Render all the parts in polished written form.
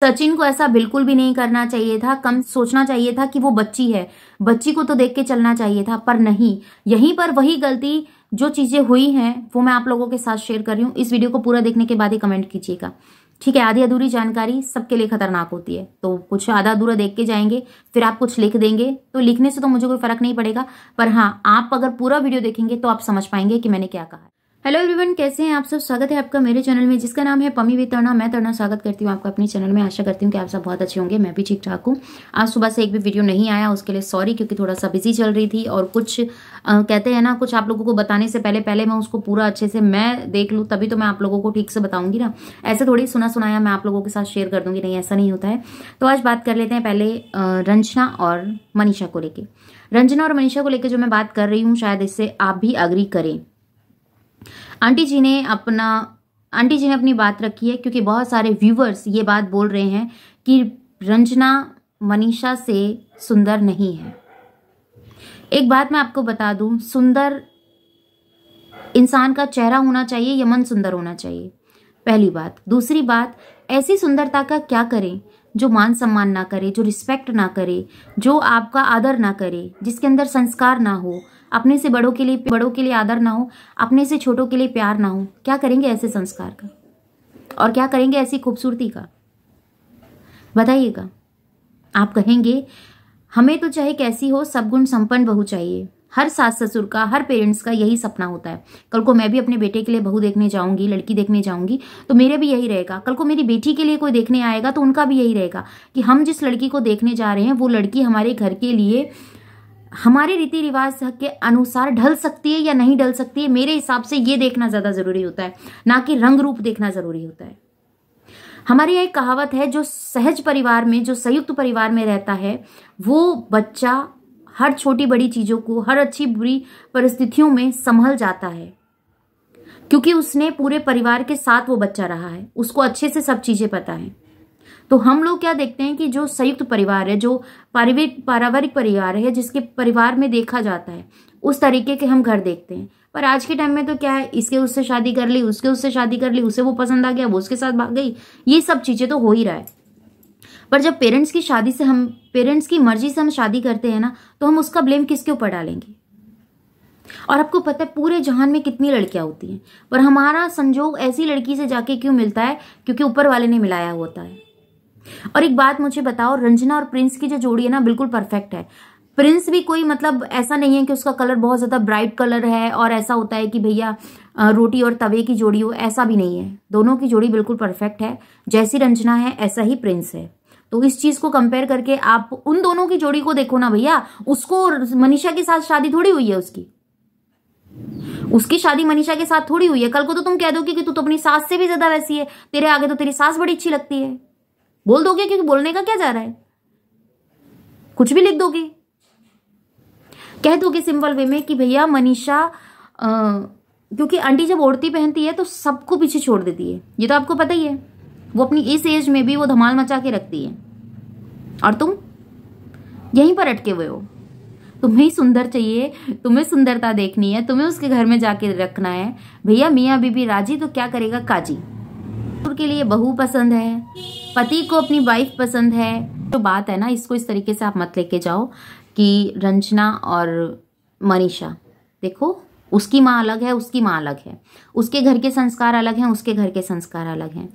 सचिन को ऐसा बिल्कुल भी नहीं करना चाहिए था। कम सोचना चाहिए था कि वो बच्ची है, बच्ची को तो देख के चलना चाहिए था, पर नहीं। यहीं पर वही गलती जो चीजें हुई हैं वो मैं आप लोगों के साथ शेयर कर रही हूँ। इस वीडियो को पूरा देखने के बाद ही कमेंट कीजिएगा, ठीक है। आधी अधूरी जानकारी सबके लिए खतरनाक होती है, तो कुछ आधा अधूरा देख के जाएंगे, फिर आप कुछ लिख देंगे, तो लिखने से तो मुझे कोई फर्क नहीं पड़ेगा, पर हाँ, आप अगर पूरा वीडियो देखेंगे तो आप समझ पाएंगे कि मैंने क्या कहा है। हेलो एवरीवन, कैसे हैं आप सब। स्वागत है आपका मेरे चैनल में जिसका नाम है पमी विद तड़ना। मैं तड़ना स्वागत करती हूँ आपका अपने चैनल में। आशा करती हूँ कि आप सब बहुत अच्छे होंगे। मैं भी ठीक ठाक हूँ। आज सुबह से एक भी वीडियो नहीं आया, उसके लिए सॉरी, क्योंकि थोड़ा सा बिजी चल रही थी और कुछ कहते हैं ना, कुछ आप लोगों को बताने से पहले मैं उसको पूरा अच्छे से मैं देख लूँ, तभी तो मैं आप लोगों को ठीक से बताऊंगी ना। ऐसे थोड़ी सुना सुनाया मैं आप लोगों के साथ शेयर कर दूंगी, नहीं, ऐसा नहीं होता है। तो आज बात कर लेते हैं पहले रंजना और मनीषा को लेके। रंजना और मनीषा को लेकर जो मैं बात कर रही हूँ, शायद इससे आप भी अग्री करें। आंटी जी ने अपनी बात रखी है, क्योंकि बहुत सारे व्यूवर्स ये बात बोल रहे हैं कि रंजना मनीषा से सुंदर नहीं है। एक बात मैं आपको बता दूं, सुंदर इंसान का चेहरा होना चाहिए या मन सुंदर होना चाहिए, पहली बात। दूसरी बात, ऐसी सुंदरता का क्या करें जो मान सम्मान ना करे, जो रिस्पेक्ट ना करे, जो आपका आदर ना करे, जिसके अंदर संस्कार ना हो, अपने से बड़ों के लिए आदर ना हो, अपने से छोटों के लिए प्यार ना हो। क्या करेंगे ऐसे संस्कार का, और क्या करेंगे ऐसी खूबसूरती का, बताइएगा। आप कहेंगे हमें तो चाहे कैसी हो, सब गुण संपन्न बहू चाहिए। हर सास ससुर का, हर पेरेंट्स का यही सपना होता है। कल को मैं भी अपने बेटे के लिए बहू देखने जाऊंगी, लड़की देखने जाऊंगी, तो मेरे भी यही रहेगा। कल को मेरी बेटी के लिए कोई देखने आएगा तो उनका भी यही रहेगा कि हम जिस लड़की को देखने जा रहे हैं वो लड़की हमारे घर के लिए, हमारे रीति रिवाज के अनुसार ढल सकती है या नहीं ढल सकती है। मेरे हिसाब से ये देखना ज्यादा जरूरी होता है, ना कि रंग रूप देखना जरूरी होता है। हमारे यहाँ एक कहावत है, जो सहज परिवार में, जो संयुक्त परिवार में रहता है, वो बच्चा हर छोटी बड़ी चीजों को, हर अच्छी बुरी परिस्थितियों में संभल जाता है, क्योंकि उसने पूरे परिवार के साथ वो बच्चा रहा है, उसको अच्छे से सब चीजें पता है। तो हम लोग क्या देखते हैं कि जो संयुक्त परिवार है, जो पारिवारिक परिवार है, जिसके परिवार में देखा जाता है, उस तरीके के हम घर देखते हैं। पर आज के टाइम में तो क्या है, इसके उससे शादी कर ली, उसके उससे शादी कर ली, उसे वो पसंद आ गया, वो उसके साथ भाग गई, ये सब चीजें तो हो ही रहा है। पर जब पेरेंट्स की मर्जी से हम शादी करते हैं ना, तो हम उसका ब्लेम किसके ऊपर डालेंगे। और आपको पता है पूरे जहान में कितनी लड़कियां होती हैं, पर हमारा संजोग ऐसी लड़की से जाके क्यों मिलता है, क्योंकि ऊपर वाले ने मिलाया होता है। और एक बात मुझे बताओ, रंजना और प्रिंस की जो जोड़ी है ना, बिल्कुल परफेक्ट है। प्रिंस भी कोई मतलब ऐसा नहीं है कि उसका कलर बहुत ज्यादा ब्राइट कलर है और ऐसा होता है कि भैया रोटी और तवे की जोड़ी हो, ऐसा भी नहीं है। दोनों की जोड़ी बिल्कुल परफेक्ट है। जैसी रंजना है ऐसा ही प्रिंस है। तो इस चीज को कंपेयर करके आप उन दोनों की जोड़ी को देखो ना भैया। उसको मनीषा के साथ शादी थोड़ी हुई है, उसकी शादी मनीषा के साथ थोड़ी हुई है। कल को तो तुम कह दोगे कि तू तो अपनी सास से भी ज्यादा वैसी है, तेरे आगे तो तेरी सास बड़ी अच्छी लगती है, बोल दोगे, क्योंकि बोलने का क्या जा रहा है, कुछ भी लिख दोगे, कह दोगे सिंपल वे में कि भैया मनीषा, क्योंकि आंटी जब ओढ़ती पहनती है तो सबको पीछे छोड़ देती है, ये तो आपको पता ही है। वो अपनी इस एज में भी वो धमाल मचा के रखती है, और तुम यहीं पर अटके हुए हो। तुम्हें ही सुंदर चाहिए, तुम्हें सुंदरता देखनी है, तुम्हें उसके घर में जाके रखना है। भैया मियाँ बीबी राजी तो क्या करेगा काजी। के लिए बहू पसंद है, पति को अपनी वाइफ पसंद है। तो बात है ना, इसको इस तरीके से आप मत लेके जाओ कि रंजना और मनीषा, देखो उसकी माँ अलग है, उसकी माँ अलग है, उसके घर के संस्कार अलग हैं, उसके घर के संस्कार अलग हैं।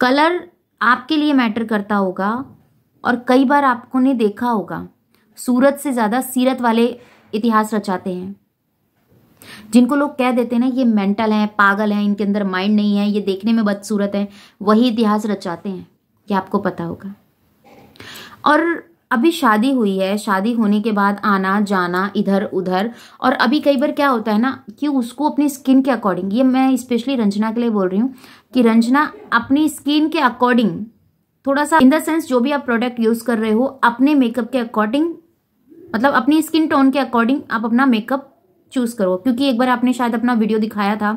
कलर आपके लिए मैटर करता होगा, और कई बार आपको ने देखा होगा, सूरत से ज्यादा सीरत वाले इतिहास रचाते हैं। जिनको लोग कह देते हैं ना ये मेंटल हैं, पागल हैं, इनके अंदर माइंड नहीं है, ये देखने में बदसूरत है, वही इतिहास रचाते हैं, ये आपको पता होगा। और अभी शादी हुई है, शादी होने के बाद आना जाना इधर उधर, और अभी कई बार क्या होता है ना कि उसको अपनी स्किन के अकॉर्डिंग, ये मैं स्पेशली रंजना के लिए बोल रही हूँ कि रंजना अपनी स्किन के अकॉर्डिंग थोड़ा सा, इन द सेंस जो भी आप प्रोडक्ट यूज कर रहे हो, अपने मेकअप के अकॉर्डिंग, मतलब अपनी स्किन टोन के अकॉर्डिंग आप अपना मेकअप चूज करो। क्योंकि एक बार आपने शायद अपना वीडियो दिखाया था,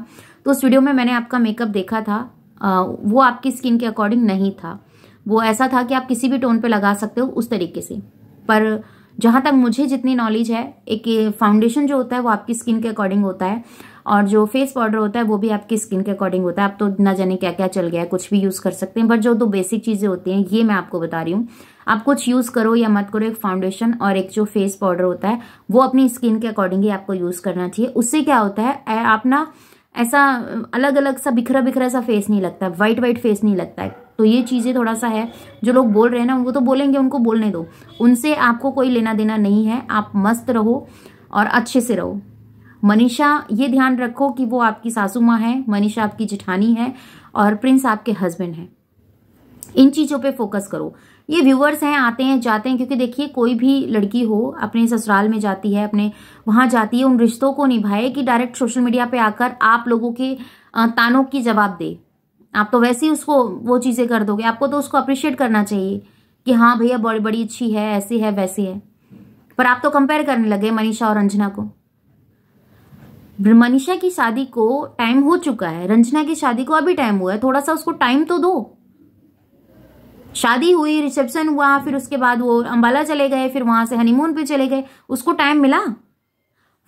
तो उस वीडियो में मैंने आपका मेकअप देखा था, वो आपकी स्किन के अकॉर्डिंग नहीं था। वो ऐसा था कि आप किसी भी टोन पे लगा सकते हो उस तरीके से। पर जहां तक मुझे जितनी नॉलेज है, एक फाउंडेशन जो होता है वो आपकी स्किन के अकॉर्डिंग होता है, और जो फेस पाउडर होता है वो भी आपकी स्किन के अकॉर्डिंग होता है। आप तो ना जाने क्या क्या चल गया है, कुछ भी यूज कर सकते हैं, बट जो दो बेसिक चीजें होती हैं ये मैं आपको बता रही हूँ। आप कुछ यूज करो या मत करो, एक फाउंडेशन और एक जो फेस पाउडर होता है वो अपनी स्किन के अकॉर्डिंग ही आपको यूज करना चाहिए। उससे क्या होता है, आप ना ऐसा अलग अलग सा बिखरा बिखरा सा फेस नहीं लगता है, वाइट वाइट फेस नहीं लगता है। तो ये चीजें थोड़ा सा है, जो लोग बोल रहे हैं ना वो तो बोलेंगे, उनको बोलने दो, उनसे आपको कोई लेना देना नहीं है। आप मस्त रहो और अच्छे से रहो। मनीषा ये ध्यान रखो कि वो आपकी सासू माँ है, मनीषा आपकी जेठानी है और प्रिंस आपके हस्बैंड है। इन चीजों पे फोकस करो। ये व्यूअर्स हैं, आते हैं जाते हैं, क्योंकि देखिए कोई भी लड़की हो अपने ससुराल में जाती है, अपने वहां जाती है, उन रिश्तों को निभाए कि डायरेक्ट सोशल मीडिया पे आकर आप लोगों के तानों की जवाब दे। आप तो वैसे ही उसको वो चीजें कर दोगे। आपको तो उसको अप्रिशिएट करना चाहिए कि हाँ भैया बड़ी बड़ी अच्छी है, ऐसी है वैसी है, पर आप तो कंपेयर करने लगे मनीषा और रंजना को। मनीषा की शादी को टाइम हो चुका है, रंजना की शादी को अभी टाइम हुआ है, थोड़ा सा उसको टाइम तो दो। शादी हुई, रिसेप्शन हुआ, फिर उसके बाद वो अंबाला चले गए, फिर वहां से हनीमून पे चले गए, उसको टाइम मिला?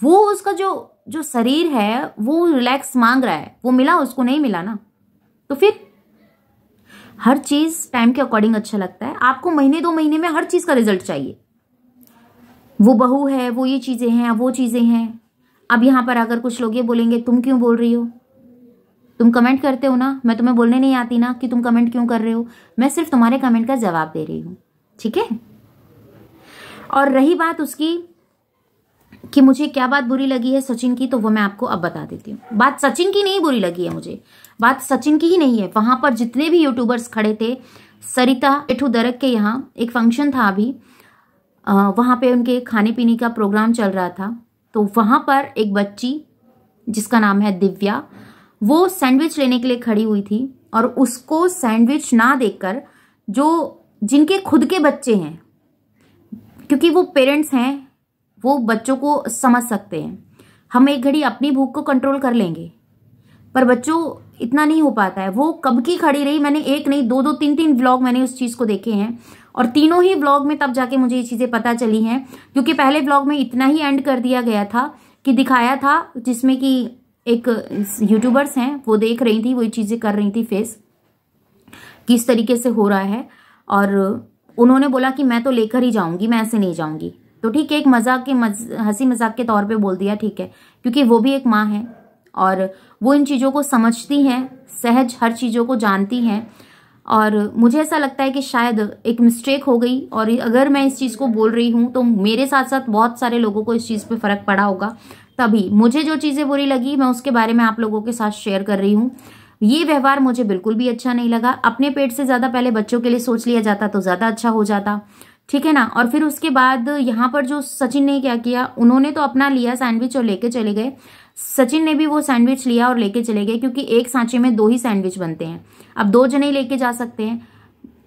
वो उसका जो शरीर है वो रिलैक्स मांग रहा है, वो मिला उसको? नहीं मिला ना। तो फिर हर चीज टाइम के अकॉर्डिंग अच्छा लगता है। आपको महीने 2 महीने में हर चीज का रिजल्ट चाहिए। वो बहू है, वो ये चीजें हैं, वो चीजें हैं। अब यहां पर अगर कुछ लोग ये बोलेंगे तुम क्यों बोल रही हो, तुम कमेंट करते हो ना, मैं तुम्हें बोलने नहीं आती ना कि तुम कमेंट क्यों कर रहे हो, मैं सिर्फ तुम्हारे कमेंट का जवाब दे रही हूं, ठीक है। और रही बात उसकी कि मुझे क्या बात बुरी लगी है सचिन की, तो वो मैं आपको अब बता देती हूँ। बात सचिन की नहीं बुरी लगी है मुझे, बात सचिन की ही नहीं है। वहां पर जितने भी यूट्यूबर्स खड़े थे, सरिता जेठू दरक के यहाँ एक फंक्शन था अभी, वहां पे उनके खाने पीने का प्रोग्राम चल रहा था। तो वहां पर एक बच्ची जिसका नाम है दिव्या, वो सैंडविच लेने के लिए खड़ी हुई थी और उसको सैंडविच ना देखकर, जो जिनके खुद के बच्चे हैं, क्योंकि वो पेरेंट्स हैं, वो बच्चों को समझ सकते हैं। हम एक घड़ी अपनी भूख को कंट्रोल कर लेंगे, पर बच्चों इतना नहीं हो पाता है। वो कब की खड़ी रही, मैंने एक नहीं 2-2 3-3 व्लॉग मैंने उस चीज को देखे हैं, और तीनों ही व्लॉग में तब जाके मुझे ये चीजें पता चली हैं। क्योंकि पहले व्लॉग में इतना ही एंड कर दिया गया था कि दिखाया था, जिसमें कि एक यूट्यूबर्स हैं वो देख रही थी, वही चीजें कर रही थी, फेस किस तरीके से हो रहा है, और उन्होंने बोला कि मैं तो लेकर ही जाऊंगी, मैं ऐसे नहीं जाऊंगी। तो ठीक है, एक मजाक के हंसी मजाक के तौर पे बोल दिया, ठीक है, क्योंकि वो भी एक माँ है और वो इन चीजों को समझती हैं, सहज हर चीजों को जानती हैं। और मुझे ऐसा लगता है कि शायद एक मिस्टेक हो गई, और अगर मैं इस चीज को बोल रही हूं तो मेरे साथ साथ बहुत सारे लोगों को इस चीज पे फर्क पड़ा होगा। तभी मुझे जो चीजें बुरी लगी मैं उसके बारे में आप लोगों के साथ शेयर कर रही हूँ। ये व्यवहार मुझे बिल्कुल भी अच्छा नहीं लगा। अपने पेट से ज्यादा पहले बच्चों के लिए सोच लिया जाता तो ज्यादा अच्छा हो जाता, ठीक है ना। और फिर उसके बाद यहाँ पर जो सचिन ने क्या किया, उन्होंने तो अपना लिया सैंडविच और लेके चले गए। सचिन ने भी वो सैंडविच लिया और लेके चले गए, क्योंकि एक सांचे में 2 ही सैंडविच बनते हैं। अब 2 जने लेके जा सकते हैं।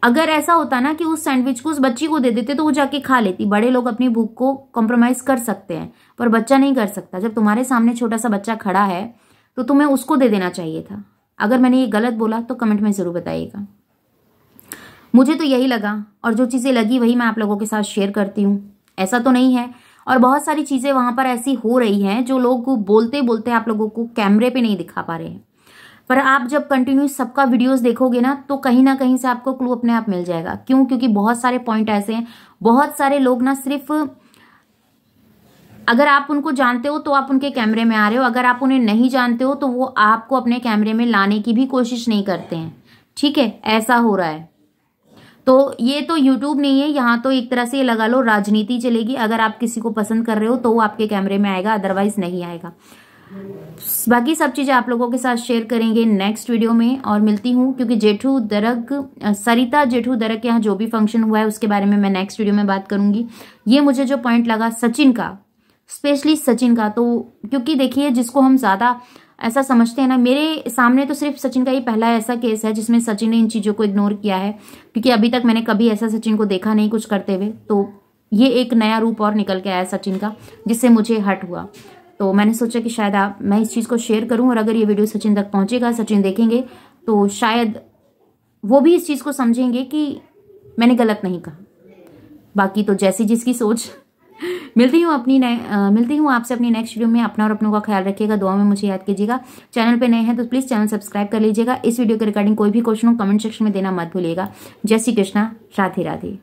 अगर ऐसा होता ना कि उस सैंडविच को उस बच्ची को दे देते तो वो जाके खा लेती। बड़े लोग अपनी भूख को कॉम्प्रोमाइज कर सकते हैं, पर बच्चा नहीं कर सकता। जब तुम्हारे सामने छोटा सा बच्चा खड़ा है तो तुम्हें उसको दे देना चाहिए था। अगर मैंने ये गलत बोला तो कमेंट में जरूर बताइएगा। मुझे तो यही लगा, और जो चीजें लगी वही मैं आप लोगों के साथ शेयर करती हूँ। ऐसा तो नहीं है, और बहुत सारी चीजें वहां पर ऐसी हो रही हैं जो लोग बोलते बोलते आप लोगों को कैमरे पे नहीं दिखा पा रहे हैं। पर आप जब कंटिन्यू सबका वीडियोस देखोगे ना तो कहीं ना कहीं से आपको क्लू अपने आप मिल जाएगा। क्यों? क्योंकि बहुत सारे पॉइंट ऐसे हैं, बहुत सारे लोग ना सिर्फ अगर आप उनको जानते हो तो आप उनके कैमरे में आ रहे हो, अगर आप उन्हें नहीं जानते हो तो वो आपको अपने कैमरे में लाने की भी कोशिश नहीं करते हैं, ठीक है। ऐसा हो रहा है। तो ये तो यूट्यूब नहीं है, यहाँ तो एक तरह से ये लगा लो राजनीति चलेगी। अगर आप किसी को पसंद कर रहे हो तो वो आपके कैमरे में आएगा, अदरवाइज नहीं आएगा। बाकी सब चीजें आप लोगों के साथ शेयर करेंगे नेक्स्ट वीडियो में। और मिलती हूँ, क्योंकि जेठू दरक, सरिता जेठू दरक के यहाँ जो भी फंक्शन हुआ है उसके बारे में मैं नेक्स्ट वीडियो में बात करूंगी। ये मुझे जो पॉइंट लगा सचिन का, स्पेशली सचिन का, तो क्योंकि देखिए जिसको हम ज्यादा ऐसा समझते हैं ना, मेरे सामने तो सिर्फ सचिन का ही पहला ऐसा केस है जिसमें सचिन ने इन चीजों को इग्नोर किया है, क्योंकि अभी तक मैंने कभी ऐसा सचिन को देखा नहीं कुछ करते हुए। तो ये एक नया रूप और निकल के आया सचिन का, जिससे मुझे हर्ट हुआ। तो मैंने सोचा कि शायद मैं इस चीज को शेयर करूं, और अगर ये वीडियो सचिन तक पहुंचेगा, सचिन देखेंगे, तो शायद वो भी इस चीज को समझेंगे कि मैंने गलत नहीं कहा। बाकी तो जैसी जिसकी सोच, मिलती हूँ आपसे अपनी नेक्स्ट वीडियो में। अपना और अपनों का ख्याल रखिएगा, दुआ में मुझे याद कीजिएगा। चैनल पे नए हैं तो प्लीज चैनल सब्सक्राइब कर लीजिएगा। इस वीडियो के रिगार्डिंग कोई भी क्वेश्चन हो कमेंट सेक्शन में देना मत भूलिएगा। जय श्री कृष्णा, राधे राधे।